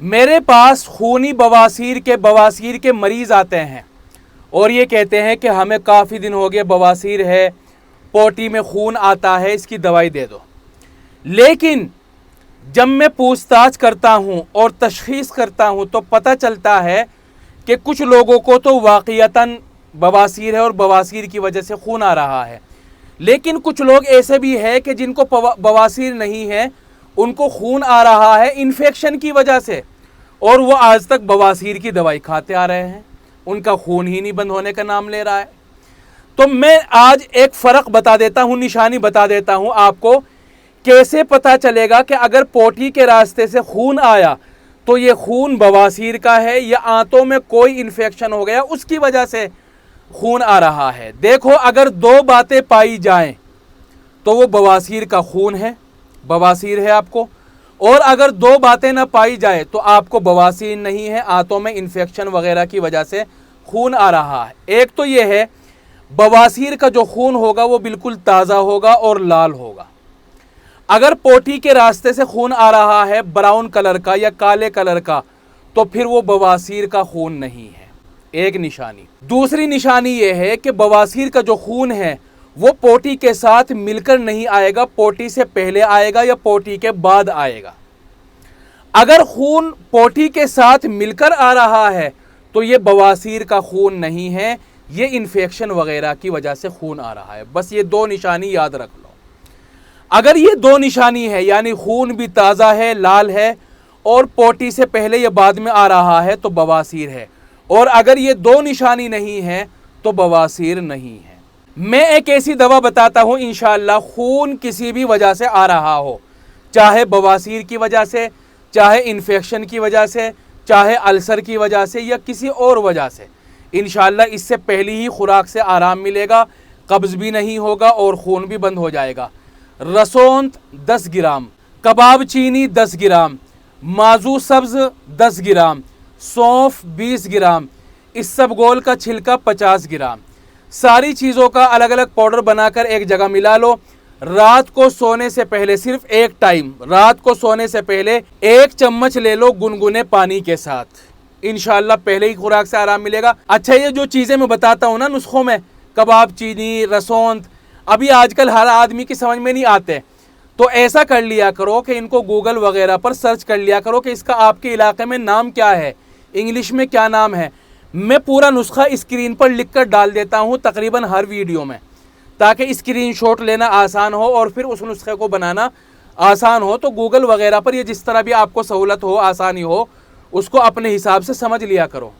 मेरे पास खूनी बवासीर के मरीज़ आते हैं और ये कहते हैं कि हमें काफ़ी दिन हो गए बवासीर है, पोटी में खून आता है, इसकी दवाई दे दो। लेकिन जब मैं पूछताछ करता हूँ और तशख़ीस करता हूँ तो पता चलता है कि कुछ लोगों को तो वाक़ईतन बवासीर है और बवासीर की वजह से खून आ रहा है, लेकिन कुछ लोग ऐसे भी हैं कि जिनको बवासीर नहीं है, उनको खून आ रहा है इन्फेक्शन की वजह से, और वो आज तक बवासीर की दवाई खाते आ रहे हैं, उनका खून ही नहीं बंद होने का नाम ले रहा है। तो मैं आज एक फ़र्क बता देता हूँ, निशानी बता देता हूँ आपको, कैसे पता चलेगा कि अगर पोटी के रास्ते से खून आया तो ये खून बवासीर का है या आंतों में कोई इन्फेक्शन हो गया उसकी वजह से खून आ रहा है। देखो, अगर दो बातें पाई जाएं तो वो बवासीर का खून है, बवासीर है आपको, और अगर दो बातें ना पाई जाए तो आपको बवासीर नहीं है, आंतों में इन्फेक्शन वगैरह की वजह से खून आ रहा है। एक तो ये है, बवासीर का जो खून होगा वो बिल्कुल ताज़ा होगा और लाल होगा। अगर पोटी के रास्ते से खून आ रहा है ब्राउन कलर का या काले कलर का, तो फिर वो बवासीर का खून नहीं है, एक निशानी। दूसरी निशानी ये है कि बवासीर का जो खून है वो पोटी के साथ मिलकर नहीं आएगा, पोटी से पहले आएगा या पोटी के बाद आएगा। अगर खून पोटी के साथ मिलकर आ रहा है तो ये बवासीर का खून नहीं है, ये इन्फेक्शन वगैरह की वजह से खून आ रहा है। बस ये दो निशानी याद रख लो। अगर ये दो निशानी है, यानी खून भी ताज़ा है, लाल है, और पोटी से पहले या बाद में आ रहा है, तो बवासीर है। और अगर ये दो निशानी नहीं है तो बवासीर नहीं है। मैं एक ऐसी दवा बताता हूँ, इंशाअल्लाह खून किसी भी वजह से आ रहा हो, चाहे बवासीर की वजह से, चाहे इन्फेक्शन की वजह से, चाहे अल्सर की वजह से या किसी और वजह से, इंशाअल्लाह इससे पहली ही खुराक से आराम मिलेगा, कब्ज़ भी नहीं होगा और खून भी बंद हो जाएगा। रसोंत 10 ग्राम, कबाब चीनी 10 ग्राम, माजू सब्ज़ 10 ग्राम, सौंफ 20 ग्राम, इसबगोल का छिलका 50 ग्राम, सारी चीज़ों का अलग अलग पाउडर बनाकर एक जगह मिला लो। रात को सोने से पहले सिर्फ एक टाइम, रात को सोने से पहले 1 चम्मच ले लो गुनगुने पानी के साथ, इंशाअल्लाह पहले ही खुराक से आराम मिलेगा। अच्छा, ये जो चीज़ें मैं बताता हूँ ना नुस्खों में, कबाब चीनी, रसोंत, अभी आजकल हर आदमी की समझ में नहीं आते, तो ऐसा कर लिया करो कि इनको गूगल वगैरह पर सर्च कर लिया करो कि इसका आपके इलाके में नाम क्या है, इंग्लिश में क्या नाम है। मैं पूरा नुस्खा स्क्रीन पर लिख कर डाल देता हूँ तकरीबन हर वीडियो में, ताकि स्क्रीनशॉट लेना आसान हो और फिर उस नुस्खे को बनाना आसान हो। तो गूगल वगैरह पर ये जिस तरह भी आपको सहूलत हो, आसानी हो, उसको अपने हिसाब से समझ लिया करो।